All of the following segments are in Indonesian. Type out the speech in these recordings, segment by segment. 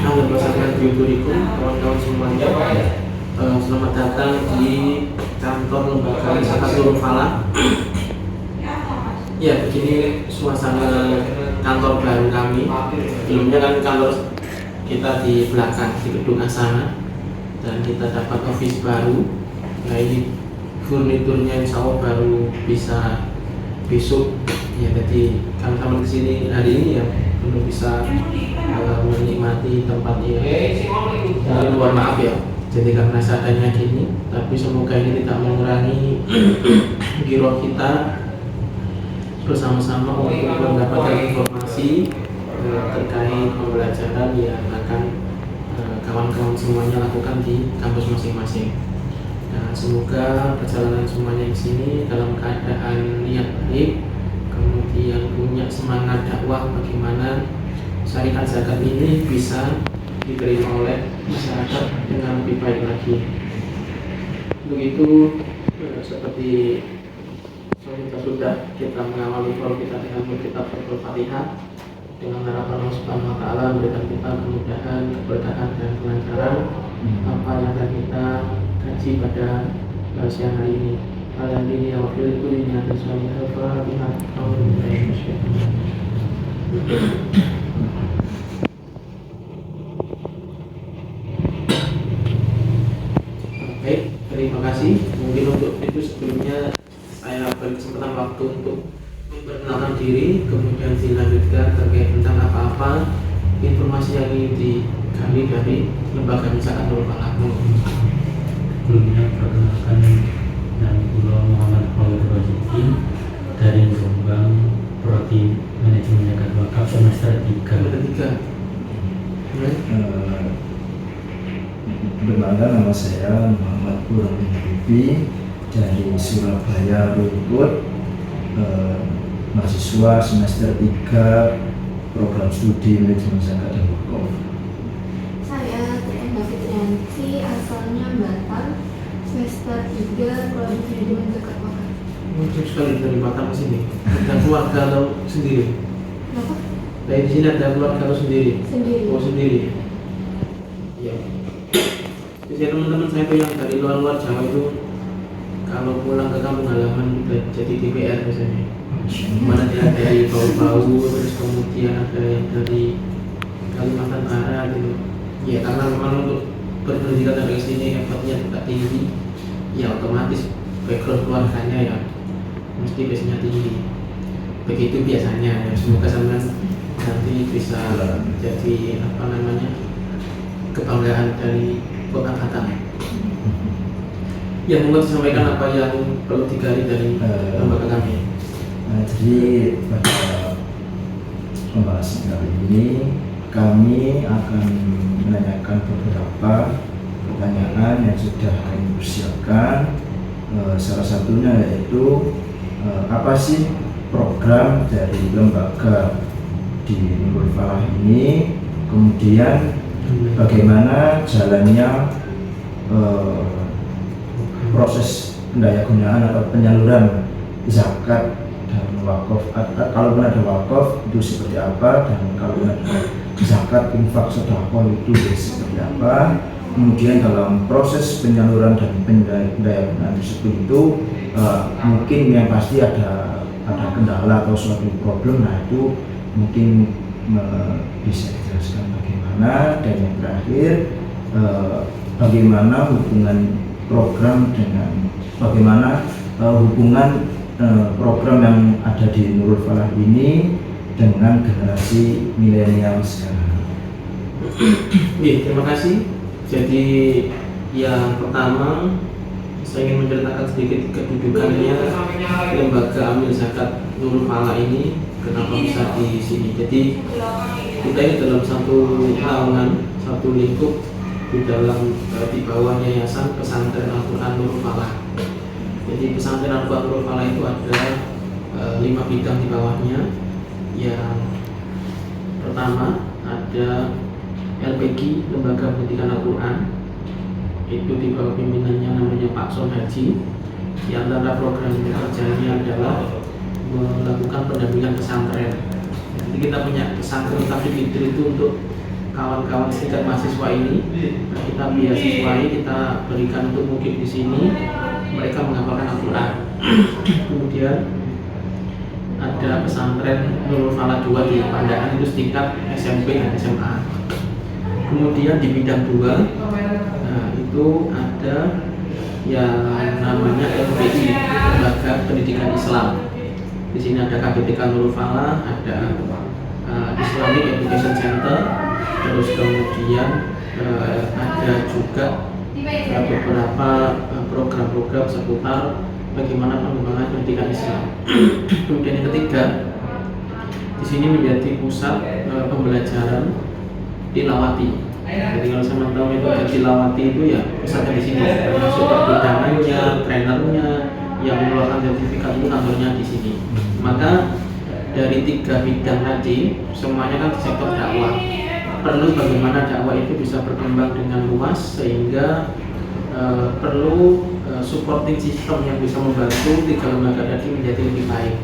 Halo bersama Bioburikum, kawan-kawan semuanya. Selamat datang di kantor lembaga wisata Nurul Falah. Ya, begini suasana kantor baru kami. Sebelumnya kan kantor kita di belakang di gedung Asana, dan kita dapat office baru. Nah, ini furniturnya insya Allah baru bisa besok. Ya, jadi kami kesini hari ini ya untuk bisa menikmati tempat ini. Mohon maaf ya, jadi karena seadanya gini, tapi semoga ini tidak mengurangi giroh kita bersama-sama untuk mendapatkan informasi terkait pembelajaran yang akan kawan-kawan semuanya lakukan di kampus masing-masing. Nah, semoga perjalanan semuanya di sini dalam keadaan niat baik, kemudian punya semangat dakwah bagaimana syariat zakat ini bisa diterima oleh masyarakat dengan lebih baik lagi. Begitu seperti sudah kita mengawali forum kita dengan kitab Al-Fatihah dengan harapan Allah Subhanahu wa taala memberikan kita kemudahan, keberkahan dan kelancaran apa yang akan kita kaji pada siang hari ini. Alhamdulillah wa fil kulli niyatin salihah Al-Fatihah. Baik, terima kasih. Mungkin untuk itu sebelumnya saya beri kesempatan waktu untuk memperkenalkan diri, kemudian dilanjutkan terkait tentang apa-apa informasi yang ingin digali dari lembaga zakat Nurul Falah. Sebelumnya perkenalkan nama Pulau Muhammad Khalid Roziki dari Jombang, Prodi Manajemen Zakat Wakaf semester 3. Perkenalkan, nama saya Muhammad Burhan Habibie dari Surabaya Rungkut, mahasiswa semester 3 program studi manajemen zakat dan wakaf. Saya Triana Fitrianti, asalnya Batam, semester 3 prodi manajemen zakat wakaf. Mungkin sekali dari Batam ke sini. Ada keluarga lo sendiri? Kenapa? Dari sini ada keluarga lo sendiri? Sendiri. Oh, sendiri. Ya. Jadi teman-teman saya tuh yang dari luar-luar Jawa itu kalau pulang ke kampung halaman jadi DPR biasanya. Mana dia dari bau-bau, terus kemudian ada yang dari Kalimantan Barat gitu. Ya karena memang untuk berpendidikan dari sini effortnya tidak tinggi, ya otomatis background keluarganya ya mesti biasanya tinggi. Begitu biasanya. Ya, semoga sampean nanti bisa jadi apa namanya kebanggaan dari kota Batam. Yang mungkin disampaikan apa yang perlu digali dari lembaga kami. Jadi pada pembahasan kali ini kami akan menanyakan beberapa pertanyaan yang sudah kami persiapkan. Salah satunya yaitu apa sih program dari lembaga di Nurul Falah ini, kemudian bagaimana jalannya proses pendayagunaan atau penyaluran zakat dan wakaf. Kalau ada wakaf itu seperti apa, dan kalau ada zakat infak sedekah itu seperti apa. Kemudian dalam proses penyaluran dan pendayagunaan tersebut itu mungkin yang pasti ada kendala atau suatu problem. Nah itu mungkin bisa dijelaskan bagaimana. Dan yang terakhir bagaimana hubungan program dengan bagaimana hubungan program yang ada di Nurul Falah ini dengan generasi milenial sekarang. Terima kasih. Jadi yang pertama saya ingin menceritakan sedikit kedudukannya lembaga amil zakat Nurul Falah ini, kenapa bisa di sini. Jadi kita ini dalam satu naungan, satu lingkup di dalam di bawah Yayasan Pesantren Al-Quran Nurul Falah. Jadi pesantren Al-Quran Nurul Falah itu ada 5 bidang di bawahnya. Yang pertama ada LPG, Lembaga Pendidikan Al-Quran, itu di bawah pimpinannya namanya Pak Son Haji. Di antara program kerjanya adalah melakukan pendampingan pesantren. Jadi kita punya pesantren Taufik Fitri itu untuk kawan-kawan serikat mahasiswa ini, kita beasiswai, kita berikan untuk mukim di sini. Mereka menghafalkan Al-Quran. Kemudian ada pesantren Nurul Falah 2 di Pandaan, itu setingkat SMP dan SMA. Kemudian di bidang 2 itu ada yang namanya LPI, Lembaga Pendidikan Islam. Di sini ada KBTK Nurul Falah, ada Islamic Education Center, terus kemudian ada juga beberapa program-program seputar bagaimana pengembangan pendidikan Islam. Kemudian yang ketiga, di sini menjadi pusat pembelajaran tilawati. Jadi kalau sama tahu metode tilawati itu ya pusatnya di sini, termasuk perbidangannya, trainernya, yang mengeluarkan sertifikat itu kantornya di sini. Maka dari 3 bidang tadi semuanya kan di sektor dakwah. Perlu bagaimana dakwah itu bisa berkembang dengan luas, sehingga perlu supporting system yang bisa membantu 3 lembaga tadi menjadi lebih baik.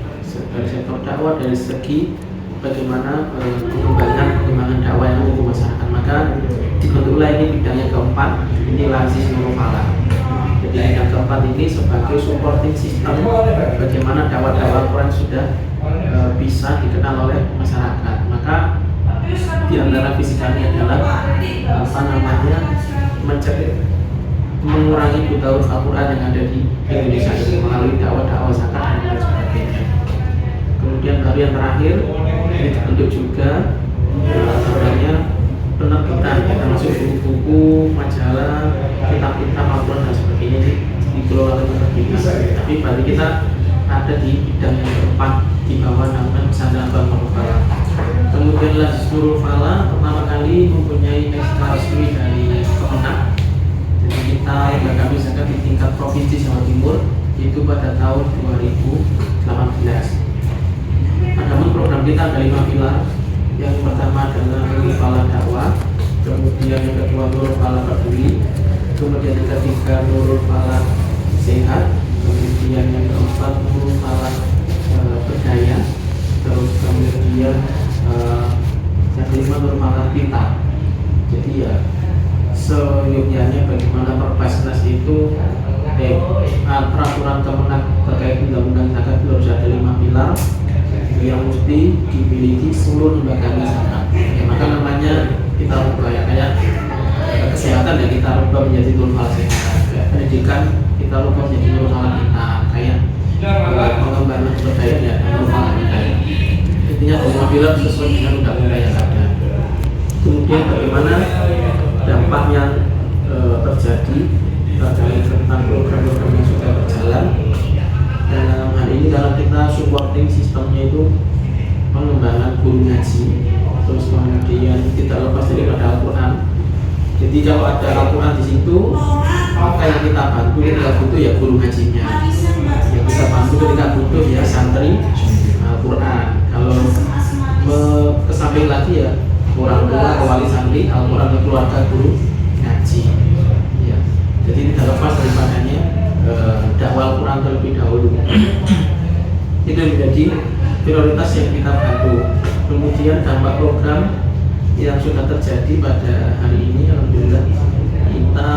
Dari sektor dakwah, dari segi bagaimana pengembangan dakwah yang untuk masyarakat. Maka dibentuklah ini bidang yang keempat, ini Lazis Nurul Falah. Jadi bidang keempat ini sebagai supporting system bagaimana dakwah-dakwah Quran sudah bisa dikenal oleh masyarakat. Maka di antara visi kami adalah mengurangi buta huruf Al-Quran yang ada di Indonesia ini melalui dakwah-dakwah zakat dan lain sebagainya. Kemudian baru yang terakhir, ini dibentuk juga sebenarnya penerbitan, termasuk buku-buku, majalah, kitab-kitab Al-Quran dan sebagainya dikelola oleh penerbitan. Tapi berarti kita ada di bidang yang keempat di bawah naungan pesantren Nurul Falah. Kemudian Lazis Nurul Falah pertama kali mempunyai SK resmi dari Kemenang. Jadi kita lembaga zakat di tingkat provinsi Jawa Timur itu pada tahun 2018. Namun program kita ada 5 pilar. Yang pertama adalah Nurul Falah dakwah, kemudian yang kedua Nurul Falah peduli, kemudian yang ketiga Nurul Falah sehat, kemudian yang keempat Nurul Falah berdaya, terus kemudian yang kelima Nurul Falah pintar. Jadi ya seyogyanya bagaimana Perpesnas itu peraturan Kemenang terkait undang-undang zakat itu harus ada 5 pilar yang mesti dimiliki seluruh lembaga zakat. Ya, maka namanya kita rubah ya, kayak kesehatan ya kita rubah menjadi Nurul Falah sehat, pendidikan kita rubah menjadi Nurul Falah pintar, kayak pengembangan berdaya ya Nurul Falah berdaya. Intinya 5 pilar sesuai dengan undang-undang yang ada. Kemudian bagaimana dampak yang terjadi terkait tentang program-program yang sudah berjalan. Dalam hal ini dalam kita supporting sistemnya itu pengembangan guru ngaji, terus kemudian tidak lepas daripada Al-Quran. Jadi kalau ada Al-Quran di situ, maka yang kita bantu ketika butuh ya guru ngajinya, yang kita bantu ketika butuh ya santri Al-Quran. Kalau kesamping lagi ya orang tua atau wali santri Al-Quran dan keluarga guru ngaji. Ya. Jadi tidak lepas daripadanya dakwah Al-Quran terlebih dahulu. Itu menjadi prioritas yang kita bantu. Kemudian dampak program yang sudah terjadi pada hari ini, alhamdulillah kita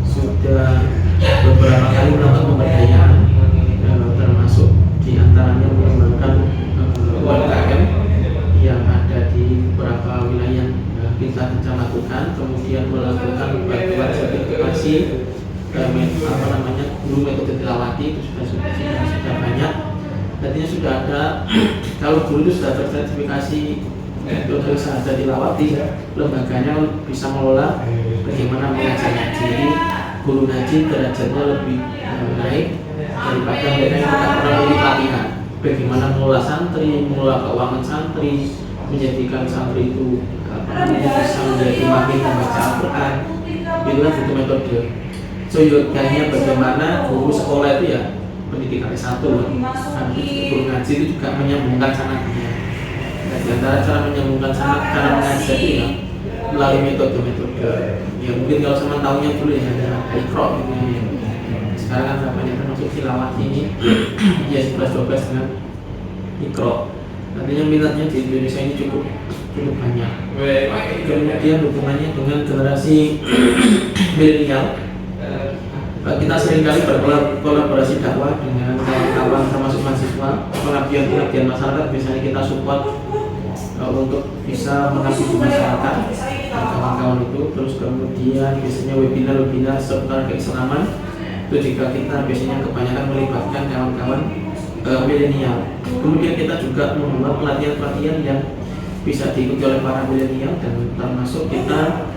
sudah beberapa kali melakukan pemberdayaan, termasuk diantaranya mengembangkan UMKM yang ada di beberapa wilayah kita lakukan, kemudian melakukan bantuan sertifikasi guru metode tilawati itu sudah banyak. Artinya sudah ada kalau guru itu sudah tersertifikasi metode sahaja tilawati, lembaganya bisa mengelola bagaimana mengajar ngaji. Jadi guru ngaji derajatnya lebih naik daripada mereka yang tidak pernah ikut pelatihan. Bagaimana mengelola santri, mengelola keuangan santri, menjadikan santri itu bisa menjadi mahir membaca Al-Quran. Itu kan butuh metode. Seyogyanya bagaimana guru sekolah itu ya pendidikan S1, guru ngaji itu juga menyambungkan sanadnya. Nah, di antara cara menyambungkan sanad, cara mengajar itu ya melalui metode-metode. Ya mungkin kalau sama tahunya dulu ya ada Iqra ini. Sekarang kan namanya termasuk tilawati ini ya 11-12 dengan Iqra. Artinya minatnya di Indonesia ini cukup cukup banyak. Kemudian hubungannya dengan generasi milenial, kita seringkali berkolaborasi dakwah dengan kawan-kawan termasuk mahasiswa, pengabdian masyarakat. Biasanya kita support untuk bisa mengabdi di masyarakat kawan-kawan itu. Terus kemudian biasanya webinar seputar keislaman itu juga kita biasanya kebanyakan melibatkan kawan-kawan milenial. Kemudian kita juga membuat pelatihan-pelatihan yang bisa diikuti oleh para milenial, dan termasuk kita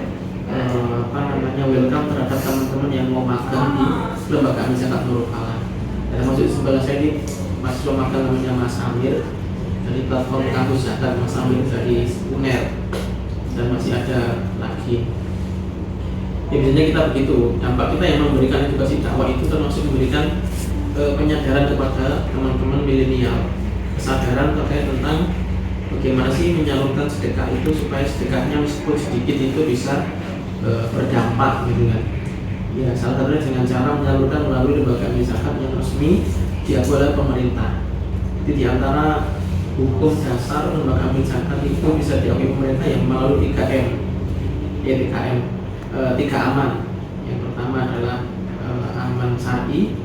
welcome terhadap teman-teman yang mau magang di lembaga Amin Zakat Nurul Falah. Dan maksud sebelah saya ini mahasiswa magang namanya Mas Amir dari platform Kampus Zakat, Mas Amir dari UNER, dan masih ada lagi. Ya biasanya kita begitu. Dampak kita yang memberikan edukasi dakwah itu termasuk memberikan penyadaran kepada teman-teman milenial, kesadaran terkait tentang bagaimana sih menyalurkan sedekah itu supaya sedekahnya meskipun sedikit itu bisa berdampak gitu kan. Ya salah satunya dengan cara menyalurkan melalui lembaga Amin Zakat yang resmi diakui oleh pemerintah. Jadi di antara hukum dasar lembaga Amin Zakat itu bisa diakui pemerintah yang melalui 3M, ya 3 aman. Yang pertama adalah aman syar'i,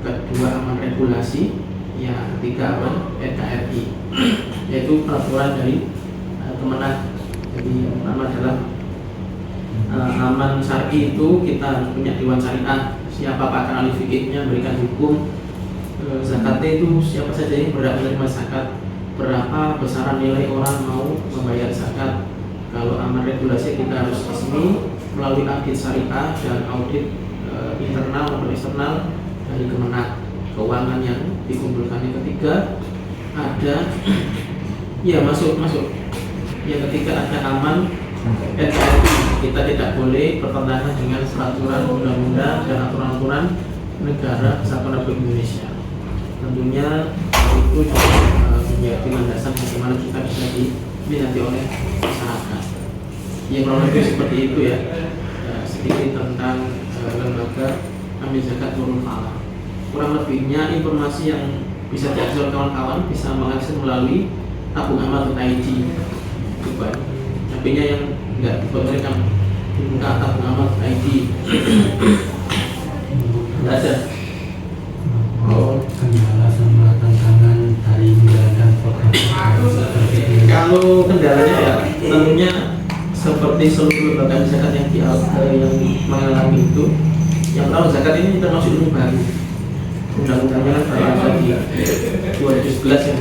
kedua aman regulasi, yang ketiga aman NKRI, yaitu peraturan dari Kemenak. Jadi yang pertama adalah aman syar'i itu kita harus punya dewan syariah, siapa pakar ahli fikihnya, berikan hukum. Zakat itu siapa saja yang berhak menerima zakat, berapa besaran nilai orang mau membayar zakat. Kalau aman regulasi kita harus resmi melalui audit syariah dan audit internal maupun eksternal dari Kemenak keuangan yang dikumpulkan. Yang ketiga ada masuk. Yang ketiga ada aman NKRI. Kita tidak boleh bertentangan dengan peraturan undang-undang dan aturan-aturan negara Kesatuan Republik Indonesia. Tentunya itu juga menjadi landasan bagaimana kita bisa diminati oleh masyarakat. Ya kurang lebih seperti itu ya. Sedikit tentang lembaga Amin Zakat Nurul Falah. Kurang lebihnya informasi yang bisa diakses oleh kawan-kawan bisa mengakses melalui tabungamal.id. Coba HP-nya yang enggak buat mereka buka tabungamal.id. Enggak ada. Kendala sama tantangan dari menjalankan program seperti ini. Kalau kendalanya ya tentunya seperti seluruh lembaga zakat yang mengalami itu. Yang pertama, zakat ini termasuk ilmu baru. Undang-undangnya kan baru ada di 2011 ya.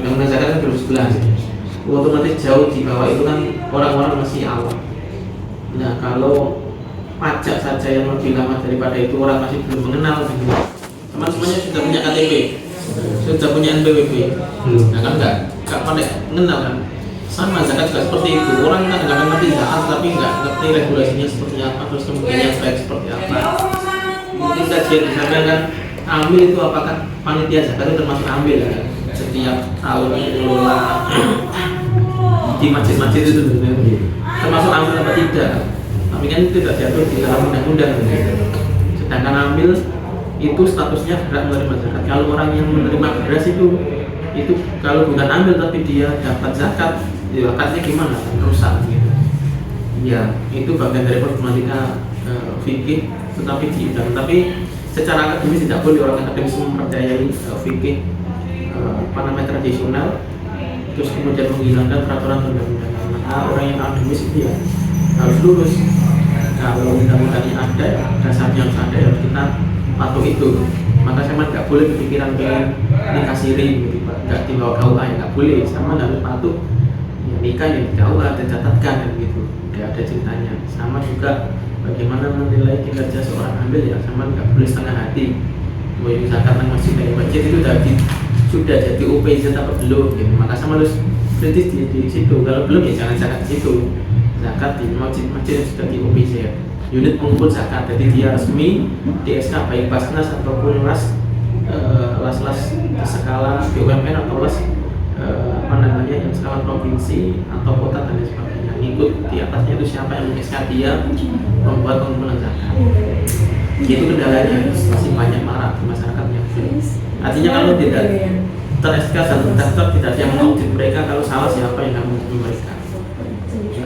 Undang-undang zakat kan 2011. Otomatis jauh di bawah itu kan orang-orang masih awam. Nah kalau pajak saja yang lebih lama daripada itu orang masih belum mengenal. Teman-temannya sudah punya KTP, sudah punya NPWP. Nah kan enggak pada mengenal kan. Sama zakat juga seperti itu. Orang kadang-kadang ngerti zakat tapi enggak ngerti regulasinya seperti apa, terus kemudian yang baik seperti apa. Mungkin kajian di sana kan ambil itu apakah panitia zakat itu termasuk ambil kan? Setiap tahun mengelola di masjid-masjid itu termasuk ambil apa tidak? Tapi kan itu tidak diatur di dalam undang-undang. Sedangkan ambil itu statusnya berhak menerima zakat. Kalau orang yang menerima beras itu kalau bukan ambil tapi dia dapat zakat, zakatnya gimana? Rusak gitu. Ya itu bagian dari problematika fikih, tetapi di undang. Tapi secara akademis tidak boleh orang akademis mempercayai fikih tradisional terus kemudian menghilangkan peraturan undang-undang. Maka orang yang akademis itu ya harus lurus. Kalau undang-undangnya ada, dasarnya harus ada, harus kita patuh itu. Maka sama nggak boleh berpikiran pengen nikah siri gitu, nggak dibawa KUA ya nggak boleh. Sama harus patuh. Ya, nikah yang di KUA ada catatkan kan gitu, nggak ada ceritanya. Sama juga bagaimana menilai kinerja seorang ambil ya sama nggak boleh setengah hati. Mau zakat yang masih dari masjid itu sudah jadi OPZ atau belum gitu. Maka sama harus kritis di situ. Kalau belum ya jangan zakat di situ. Zakat di masjid sudah di OPZ, unit pengumpul zakat. Jadi dia resmi di SK baik Basnas ataupun las skala BUMN atau las yang skala provinsi atau kota dan lain sebagainya. Ikut di atasnya itu siapa yang SK dia membuat pengumpulan zakat. Itu kendalanya masih banyak marak di masyarakat yang. Artinya kalau tidak ter-SK dan terdaftar, tidak ada yang mengaudit mereka. Kalau salah siapa yang akan mengaudit mereka.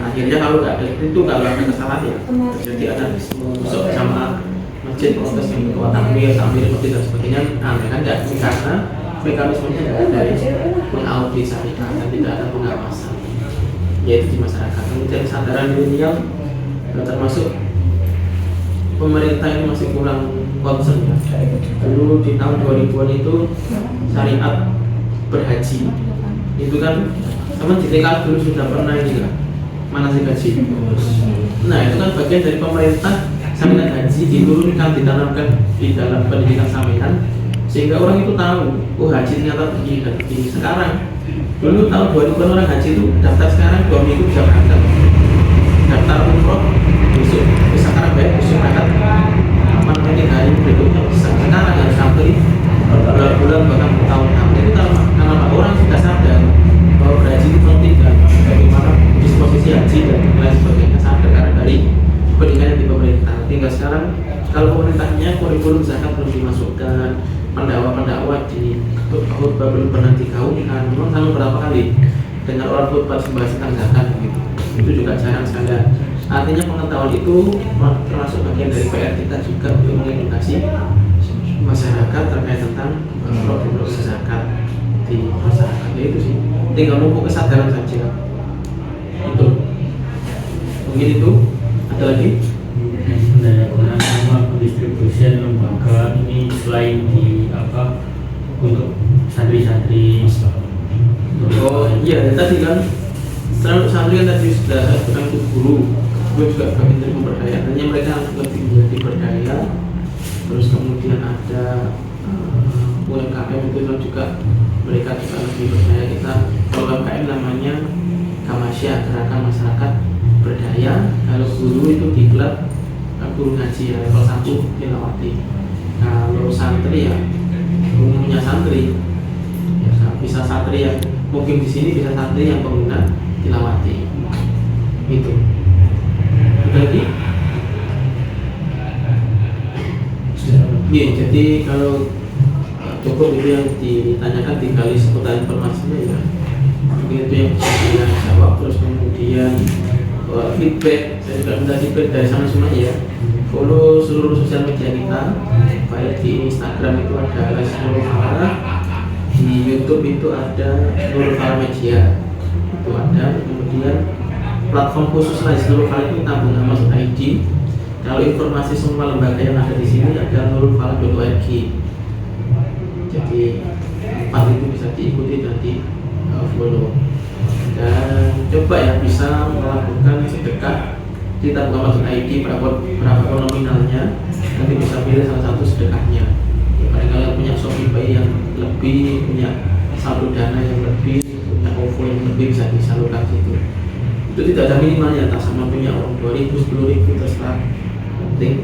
Akhirnya kalau nggak ada itu, kalau ada kesalahan ya jadi ada masuk sama masjid protes yang ketua takmir masjid dan sebagainya. Nah, mereka nggak, karena mekanismenya nggak ada mengaudit syariah dan tidak ada pengawasan, yaitu di masyarakat. Kemudian kesadaran milenial termasuk pemerintah ini masih kurang concern ya. Dulu di tahun 2000-an itu syariat berhaji itu kan sama di TK dulu sudah pernah ini kan manasik haji. Nah itu kan bagian dari pemerintah, syariat haji diturunkan, ditanamkan di dalam pendidikan sampean sehingga orang itu tahu, oh haji ternyata begini dan begini. Sekarang dulu tahun 2000-an orang haji itu daftar, sekarang 2 minggu bisa berangkat. Daftar umroh besok, sekarang baik besok berangkat, apa namanya hari berikutnya bisa. Sekarang harus sampai bulan bahkan bertahun-tahun. Itu karena orang sudah sadar bahwa berhaji itu penting dan bagaimana disposisi haji dan lain sebagainya, sadar karena dari pendidikan di pemerintah. Tinggal sekarang kalau pemerintahnya kurikulum zakat belum dimasukkan, pendakwa di khutbah belum pernah digaungkan. Memang sama berapa kali dengar orang khutbah membahas tentang zakat gitu. Itu juga jarang sekali. Artinya pengetahuan itu termasuk bagian dari PR kita juga untuk mengedukasi masyarakat terkait tentang program zakat di masyarakat. Ya itu sih, tinggal nunggu kesadaran saja. Itu mungkin itu. Ada lagi? Pendayagunaan sama pendistribusian lembaga ini selain di apa untuk santri-santri. Oh iya, tadi kan selalu santri kan tadi sudah bukan untuk guru, gue juga bagian dari pemberdayaan. Hanya mereka harus lebih menjadi berdaya. Terus kemudian ada UMKM itu juga mereka juga lebih berdaya. Kita kalau UMKM namanya Kamasya, Gerakan Masyarakat Berdaya. Kalau guru itu diklat guru ngaji ya, level 1 tilawati. Kalau santri ya umumnya santri ya, bisa santri yang mungkin di sini, bisa santri yang pengguna tilawati. Itu. Ada lagi? Iya, jadi kalau cukup itu yang ditanyakan, tinggal seputar informasinya ya. Mungkin itu yang bisa saya jawab. Terus kemudian feedback, saya juga minta feedback dari sama semuanya ya. Follow seluruh sosial media kita, baik di Instagram itu ada Nurul Falah, di YouTube itu ada Nurul Falah Media, itu ada. Kemudian platform khusus lain Nurul Falah itu tabung Amazon ID. Kalau informasi semua lembaga yang ada di sini ada nurulfalah.org. Jadi 4 itu bisa diikuti dan di follow. Dan coba ya bisa melakukan sedekah di tabung Amazon ID, berapa nominalnya, nanti bisa pilih salah satu sedekahnya. Kalau kalian punya Shopee yang lebih, punya saldo dana yang lebih, punya OVO yang lebih, bisa disalurkan situ. Itu tidak ada minimalnya, tak sama punya uang 2.000, 10.000 terserah. Penting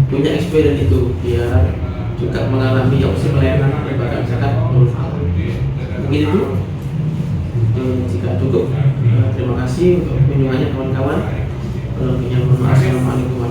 punya experience itu biar juga mengalami opsi pelayanan lembaga zakat Nurul Falah. Mungkin itu. Jika cukup, terima kasih untuk kunjungannya kawan-kawan. Kalau punya informasi, assalamualaikum warahmatullahi wabarakatuh.